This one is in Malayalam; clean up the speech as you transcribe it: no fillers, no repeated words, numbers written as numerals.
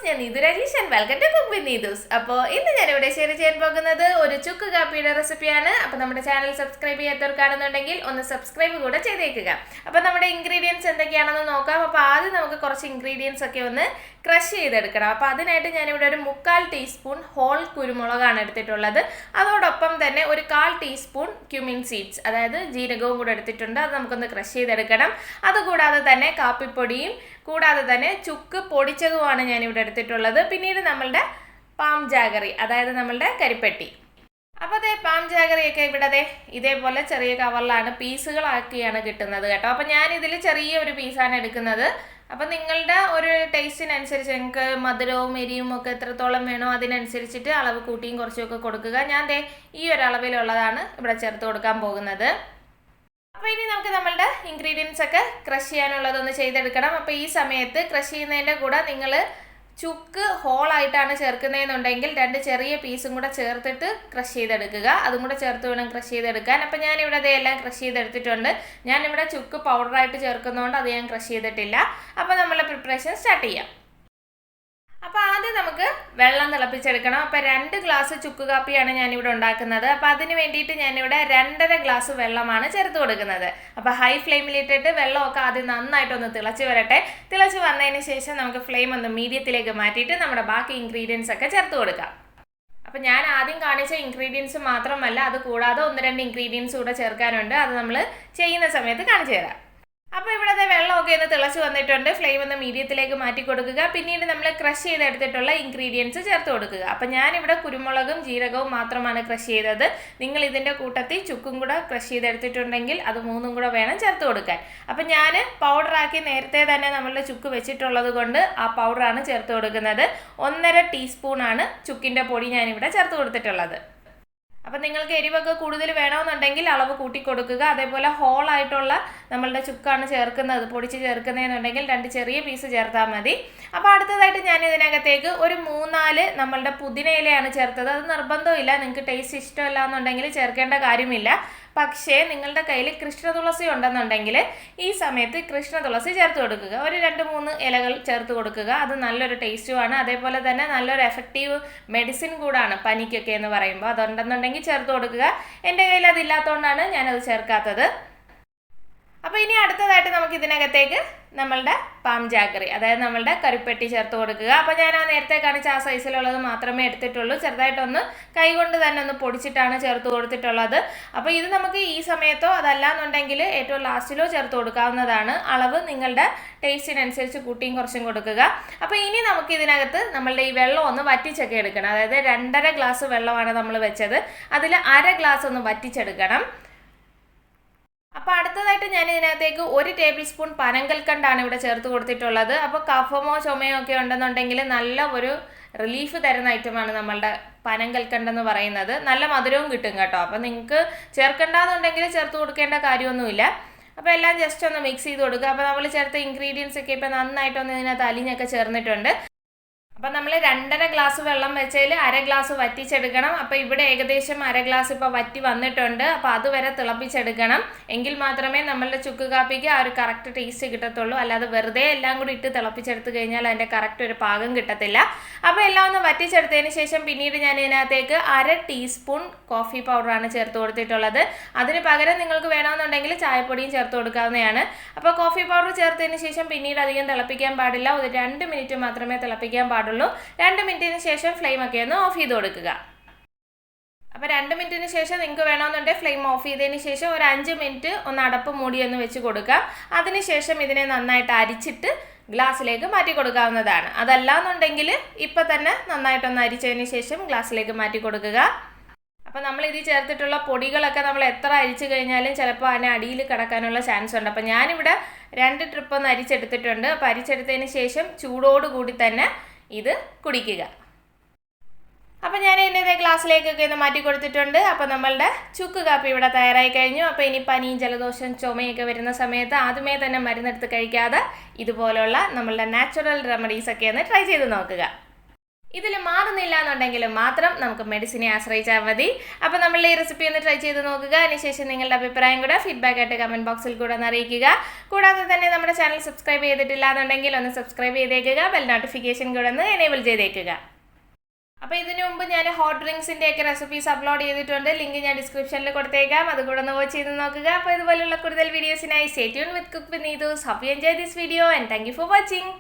ഞാൻ Neethuz and welcome to CookwithNeethuz. അപ്പോൾ ഇന്ന് ഞാൻ ഇവിടെ ഷെയർ ചെയ്യാൻ പോകുന്നത് ഒരു ചുക്ക് കാപ്പിയുടെ റെസിപ്പിയാണ്. അപ്പോൾ നമ്മുടെ ചാനൽ സബ്സ്ക്രൈബ് ചെയ്യാത്തവർക്കാണെന്നുണ്ടെങ്കിൽ ഒന്ന് സബ്സ്ക്രൈബ് കൂടെ ചെയ്തേക്കുക. അപ്പോൾ നമ്മുടെ ഇൻഗ്രീഡിയൻസ് എന്തൊക്കെയാണെന്ന് നോക്കാം. അപ്പോൾ ആദ്യം നമുക്ക് കുറച്ച് ഇൻഗ്രീഡിയൻസ് ഒക്കെ ഒന്ന് ക്രഷ് ചെയ്തെടുക്കണം. അപ്പോൾ അതിനായിട്ട് ഞാനിവിടെ ഒരു 3/4 ടീസ്പൂൺ ഹോൾ കുരുമുളകാണ് എടുത്തിട്ടുള്ളത്. അതോടൊപ്പം തന്നെ ഒരു 1/4 ടീസ്പൂൺ ക്യുമിൻ സീഡ്സ്, അതായത് ജീരകവും കൂടെ എടുത്തിട്ടുണ്ട്. അത് നമുക്കൊന്ന് ക്രഷ് ചെയ്തെടുക്കണം. അതുകൂടാതെ തന്നെ കാപ്പിപ്പൊടിയും കൂടാതെ തന്നെ ചുക്ക് പൊടിച്ചതുമാണ് ഞാനിവിടെ എടുത്തിട്ടുള്ളത്. പിന്നീട് നമ്മളുടെ പാം ജാഗറി, അതായത് നമ്മളുടെ കരിപ്പെട്ടി. അപ്പോൾ അതേ പാം ജാഗറിയൊക്കെ ഇവിടെ ഇതേപോലെ ചെറിയ കവറിലാണ് പീസുകളാക്കിയാണ് കിട്ടുന്നത് കേട്ടോ. അപ്പോൾ ഞാനിതിൽ ചെറിയ ഒരു പീസാണ് എടുക്കുന്നത്. അപ്പം നിങ്ങളുടെ ഒരു ടേസ്റ്റിനനുസരിച്ച് നിങ്ങൾക്ക് മധുരവും എരിയും ഒക്കെ എത്രത്തോളം വേണോ അതിനനുസരിച്ചിട്ട് അളവ് കൂട്ടിയും കുറച്ചുമൊക്കെ കൊടുക്കുക. ഞാൻ ഈ ഒരു അളവിലുള്ളതാണ് ഇവിടെ ചേർത്ത് കൊടുക്കാൻ പോകുന്നത്. അപ്പോൾ ഇനി നമുക്ക് നമ്മളുടെ ഇൻഗ്രീഡിയൻസ് ഒക്കെ ക്രഷ് ചെയ്യാനുള്ളതൊന്ന് ചെയ്തെടുക്കണം. അപ്പോൾ ഈ സമയത്ത് ക്രഷ് ചെയ്യുന്നതിൻ്റെ കൂടെ നിങ്ങൾ ചുക്ക് ഹോളായിട്ടാണ് ചേർക്കുന്നതെന്നുണ്ടെങ്കിൽ 2 ചെറിയ പീസും കൂടെ ചേർത്തിട്ട് ക്രഷ് ചെയ്തെടുക്കുക. അതും കൂടെ ചേർത്ത് വേണം ക്രഷ് ചെയ്തെടുക്കാൻ. അപ്പോൾ ഞാനിവിടെ അതെല്ലാം ക്രഷ് ചെയ്തെടുത്തിട്ടുണ്ട്. ഞാനിവിടെ ചുക്ക് പൗഡറായിട്ട് ചേർക്കുന്നതുകൊണ്ട് അത് ഞാൻ ക്രഷ് ചെയ്തിട്ടില്ല. അപ്പോൾ നമ്മളെ പ്രിപ്പറേഷൻ സ്റ്റാർട്ട് ചെയ്യാം. അപ്പോൾ ആദ്യം നമുക്ക് വെള്ളം തിളപ്പിച്ചെടുക്കണം. അപ്പോൾ 2 ഗ്ലാസ് ചുക്ക് കാപ്പിയാണ് ഞാനിവിടെ ഉണ്ടാക്കുന്നത്. അപ്പോൾ അതിന് വേണ്ടിയിട്ട് ഞാനിവിടെ 2.5 ഗ്ലാസ് വെള്ളമാണ് ചേർത്ത് കൊടുക്കുന്നത്. അപ്പോൾ ഹൈ ഫ്ലെയിമിലിട്ടിട്ട് വെള്ളമൊക്കെ ആദ്യം നന്നായിട്ടൊന്ന് തിളച്ച് വരട്ടെ. തിളച്ച് വന്നതിന് ശേഷം നമുക്ക് ഫ്ലെയിം ഒന്ന് മീഡിയത്തിലേക്ക് മാറ്റിയിട്ട് നമ്മുടെ ബാക്കി ഇൻഗ്രീഡിയൻസ് ഒക്കെ ചേർത്ത് കൊടുക്കാം. അപ്പോൾ ഞാൻ ആദ്യം കാണിച്ച ഇൻഗ്രീഡിയൻസ് മാത്രമല്ല, അത് കൂടാതെ 1-2 ഇൻഗ്രീഡിയൻസ് കൂടെ ചേർക്കാനുണ്ട്. അത് നമ്മൾ ചെയ്യുന്ന സമയത്ത് കാണിച്ചു തരാം. അപ്പോൾ ഇവിടുത്തെ വെള്ളമൊക്കെ ഒന്ന് തിളച്ച് വന്നിട്ടുണ്ട്. ഫ്ലെയിം ഒന്ന് മീഡിയത്തിലേക്ക് മാറ്റി കൊടുക്കുക. പിന്നീട് നമ്മൾ ക്രഷ് ചെയ്തെടുത്തിട്ടുള്ള ഇൻഗ്രീഡിയൻസ് ചേർത്ത് കൊടുക്കുക. അപ്പോൾ ഞാനിവിടെ കുരുമുളകും ജീരകവും മാത്രമാണ് ക്രഷ് ചെയ്തത്. നിങ്ങൾ ഇതിൻ്റെ കൂട്ടത്തിൽ ചുക്കും കൂടെ ക്രഷ് ചെയ്തെടുത്തിട്ടുണ്ടെങ്കിൽ അത് 3ഉം കൂടെ വേണം ചേർത്ത് കൊടുക്കാൻ. അപ്പോൾ ഞാൻ പൗഡറാക്കി നേരത്തെ തന്നെ നമ്മളുടെ ചുക്ക് വെച്ചിട്ടുള്ളത് കൊണ്ട് ആ പൗഡറാണ് ചേർത്ത് കൊടുക്കുന്നത്. 1.5 ടീസ്പൂണാണ് ചുക്കിൻ്റെ പൊടി ഞാനിവിടെ ചേർത്ത് കൊടുത്തിട്ടുള്ളത്. അപ്പം നിങ്ങൾക്ക് എരിവൊക്കെ കൂടുതൽ വേണമെന്നുണ്ടെങ്കിൽ അളവ് കൂട്ടി കൊടുക്കുക. അതേപോലെ ഹോളായിട്ടുള്ള നമ്മളുടെ ചുക്കാണ് ചേർക്കുന്നത്, പൊടിച്ച് ചേർക്കുന്നതെന്നുണ്ടെങ്കിൽ 2 ചെറിയ പീസ് ചേർത്താൽ മതി. അപ്പോൾ അടുത്തതായിട്ട് ഞാൻ ഇതിനകത്തേക്ക് ഒരു 3-4 നമ്മളുടെ പുതിന ഇലയാണ് ചേർത്തത്. അത് നിർബന്ധമില്ല, നിങ്ങൾക്ക് ടേസ്റ്റ് ഇഷ്ടമല്ല എന്നുണ്ടെങ്കിൽ ചേർക്കേണ്ട കാര്യമില്ല. പക്ഷേ നിങ്ങളുടെ കയ്യിൽ കൃഷ്ണ തുളസി ഉണ്ടെന്നുണ്ടെങ്കിൽ ഈ സമയത്ത് കൃഷ്ണ തുളസി ചേർത്ത് കൊടുക്കുക. ഒരു 2-3 ഇലകൾ ചേർത്ത് കൊടുക്കുക. അത് നല്ലൊരു ടേസ്റ്റുമാണ്. അതേപോലെ തന്നെ നല്ലൊരു എഫക്റ്റീവ് മെഡിസിൻ കൂടാണ് പനിക്കൊക്കെ എന്ന് പറയുമ്പോൾ. അതുണ്ടെന്നുണ്ടെങ്കിൽ ചേർത്ത് കൊടുക്കുക. എൻ്റെ കയ്യിൽ അതില്ലാത്തതുകൊണ്ടാണ് ഞാനത് ചേർക്കാത്തത്. അപ്പോൾ ഇനി അടുത്തതായിട്ട് നമുക്ക് ഇതിനകത്തേക്ക് നമ്മളുടെ പാം ജാഗറി, അതായത് നമ്മളുടെ കറിപ്പെട്ടി ചേർത്ത് കൊടുക്കുക. അപ്പോൾ ഞാൻ ആ നേരത്തെ കാണിച്ച ആ സൈസിലുള്ളത് മാത്രമേ എടുത്തിട്ടുള്ളൂ. ചെറുതായിട്ടൊന്ന് കൈകൊണ്ട് തന്നെ ഒന്ന് പൊടിച്ചിട്ടാണ് ചേർത്ത് കൊടുത്തിട്ടുള്ളത്. അപ്പോൾ ഇത് നമുക്ക് ഈ സമയത്തോ അതല്ലാന്നുണ്ടെങ്കിൽ ഏറ്റവും ലാസ്റ്റിലോ ചേർത്ത് കൊടുക്കാവുന്നതാണ്. അളവ് നിങ്ങളുടെ ടേസ്റ്റിനനുസരിച്ച് കൂട്ടിയും കുറച്ചും കൊടുക്കുക. അപ്പോൾ ഇനി നമുക്ക് ഇതിനകത്ത് നമ്മളുടെ ഈ വെള്ളം ഒന്ന് വറ്റിച്ചൊക്കെ എടുക്കണം. അതായത് 2.5 ഗ്ലാസ് വെള്ളമാണ് നമ്മൾ വെച്ചത്. അതിൽ 1/2 ഗ്ലാസ് ഒന്ന് വറ്റിച്ചെടുക്കണം. അപ്പോൾ അടുത്തതായിട്ട് ഞാൻ ഇതിനകത്തേക്ക് 1 ടേബിൾ സ്പൂൺ പനങ്കൽക്കണ്ടാണ് ഇവിടെ ചേർത്ത് കൊടുത്തിട്ടുള്ളത്. അപ്പോൾ കഫമോ ചുമയോ ഒക്കെ ഉണ്ടെന്നുണ്ടെങ്കിൽ നല്ല ഒരു റിലീഫ് തരുന്ന ഐറ്റമാണ് നമ്മളുടെ പനങ്കൽക്കണ്ടെന്ന് പറയുന്നത്. നല്ല മധുരവും കിട്ടും കേട്ടോ. അപ്പോൾ നിങ്ങൾക്ക് ചേർക്കണ്ടെന്നുണ്ടെങ്കിൽ ചേർത്ത് കൊടുക്കേണ്ട കാര്യമൊന്നുമില്ല. അപ്പോൾ എല്ലാം ജസ്റ്റ് ഒന്ന് മിക്സ് ചെയ്ത് കൊടുക്കുക. അപ്പോൾ നമ്മൾ ചേർത്ത ഇൻഗ്രീഡിയൻസ് ഒക്കെ ഇപ്പോൾ നന്നായിട്ടൊന്ന് ഇതിനകത്ത് അലിഞ്ഞൊക്കെ ചേർന്നിട്ടുണ്ട്. അപ്പം നമ്മൾ 2.5 ഗ്ലാസ് വെള്ളം വെച്ചതിൽ 1/2 ഗ്ലാസ് വറ്റിച്ചെടുക്കണം. അപ്പോൾ ഇവിടെ ഏകദേശം 1/2 ഗ്ലാസ് ഇപ്പോൾ വറ്റി വന്നിട്ടുണ്ട്. അപ്പോൾ അതുവരെ തിളപ്പിച്ചെടുക്കണം. എങ്കിൽ മാത്രമേ നമ്മളുടെ ചുക്ക് കാപ്പിക്ക് ആ ഒരു കറക്റ്റ് ടേസ്റ്റ് കിട്ടത്തുള്ളൂ. അല്ലാതെ വെറുതെ എല്ലാം കൂടി ഇട്ട് തിളപ്പിച്ചെടുത്ത് കഴിഞ്ഞാൽ അതിൻ്റെ കറക്റ്റ് ഒരു പാകം കിട്ടത്തില്ല. അപ്പോൾ എല്ലാം ഒന്ന് വറ്റിച്ചെടുത്തതിന് ശേഷം പിന്നീട് ഞാൻ ഇതിനകത്തേക്ക് 1/2 ടീസ്പൂൺ കോഫി പൗഡറാണ് ചേർത്ത് കൊടുത്തിട്ടുള്ളത്. അതിന് പകരം നിങ്ങൾക്ക് വേണമെന്നുണ്ടെങ്കിൽ ചായപ്പൊടിയും ചേർത്ത് കൊടുക്കാവുന്നതാണ്. അപ്പോൾ കോഫി പൗഡർ ചേർത്തതിന് ശേഷം പിന്നീട് അധികം തിളപ്പിക്കാൻ പാടില്ല. ഒരു 2 മിനിറ്റ് മാത്രമേ തിളപ്പിക്കാൻ പാടുള്ളൂ. 2 മിനിറ്റിന് ശേഷം ഫ്ലെയിം ഒക്കെ ഒന്ന് ഓഫ് ചെയ്ത് കൊടുക്കുക. അപ്പോൾ 2 മിനിറ്റിന് ശേഷം നിങ്ങൾക്ക് വേണമെന്നുണ്ടെങ്കിൽ ഫ്ലെയിം ഓഫ് ചെയ്തതിന് ശേഷം ഒരു 5 മിനിറ്റ് ഒന്ന് അടപ്പ് മൂടി ഒന്ന് വെച്ച് കൊടുക്കാം. അതിനുശേഷം ഇതിനെ നന്നായിട്ട് അരിച്ചിട്ട് ഗ്ലാസ്സിലേക്ക് മാറ്റി കൊടുക്കാവുന്നതാണ്. അതല്ലാന്നുണ്ടെങ്കിൽ ഇപ്പം തന്നെ നന്നായിട്ടൊന്ന് അരിച്ചതിന് ശേഷം ഗ്ലാസ്സിലേക്ക് മാറ്റി കൊടുക്കുക. അപ്പോൾ നമ്മൾ ഇതിൽ ചേർത്തിട്ടുള്ള പൊടികളൊക്കെ നമ്മൾ എത്ര അരിച്ചു കഴിഞ്ഞാലും ചിലപ്പോൾ അതിന് അടിയിൽ കിടക്കാനുള്ള ചാൻസ് ഉണ്ട്. അപ്പോൾ ഞാനിവിടെ 2 ട്രിപ്പ് ഒന്ന് അരിച്ചെടുത്തിട്ടുണ്ട്. അപ്പോൾ അരിച്ചെടുത്തതിന് ശേഷം ചൂടോടുകൂടി തന്നെ ഇത് കുടിക്കുക. അപ്പോൾ ഞാൻ ഇതിൻ്റെ ഗ്ലാസ്സിലേക്കൊക്കെ ഒന്ന് മാറ്റി കൊടുത്തിട്ടുണ്ട്. അപ്പോൾ നമ്മളുടെ ചുക്ക് കാപ്പി ഇവിടെ തയ്യാറായി കഴിഞ്ഞു. അപ്പോൾ ഇനി പനിയും ജലദോഷം ചുമയൊക്കെ വരുന്ന സമയത്ത് ആദ്യമേ തന്നെ മരുന്നെടുത്ത് കഴിക്കാതെ ഇതുപോലുള്ള നമ്മളുടെ നാച്ചുറൽ റെമഡീസൊക്കെ ഒന്ന് ട്രൈ ചെയ്ത് നോക്കുക. ഇതിൽ മാറുന്നില്ല എന്നുണ്ടെങ്കിലും മാത്രം നമുക്ക് മെഡിസിനെ ആശ്രയിച്ചാൽ മതി. അപ്പോൾ നമ്മൾ ഈ റെസിപ്പി ഒന്ന് ട്രൈ ചെയ്ത് നോക്കുക. അതിനുശേഷം നിങ്ങളുടെ അഭിപ്രായം കൂടെ ഫീഡ്ബാക്ക് ആയിട്ട് കമൻറ്റ് ബോക്സിൽ കൂടെ ഒന്ന് അറിയിക്കുക. കൂടാതെ തന്നെ നമ്മുടെ ചാനൽ സബ്സ്ക്രൈബ് ചെയ്തിട്ടില്ല എന്നുണ്ടെങ്കിൽ ഒന്ന് സബ്സ്ക്രൈബ് ചെയ്തേക്കുക. ബെൽ നോട്ടിഫിക്കേഷൻ കൂടെ ഒന്ന് എനേബിൾ ചെയ്തേക്കുക. അപ്പോൾ ഇതിനു മുമ്പ് ഞാൻ ഹോട്ട് ഡ്രിങ്ക്സിൻ്റെ ഒക്കെ റെസിപ്പീസ് അപ്ലോഡ് ചെയ്തിട്ടുണ്ട്. ലിങ്ക് ഞാൻ ഡിസ്ക്രിപ്ഷനിൽ കൊടുത്തേക്കാം. അതുകൂടെ ഒന്ന് വാച്ച് ചെയ്ത് നോക്കുക. അപ്പോൾ ഇതുപോലുള്ള കൂടുതൽ വീഡിയോസിനായി stay tune with cook with Neethu's. Hope you enjoy this video and thank you for watching.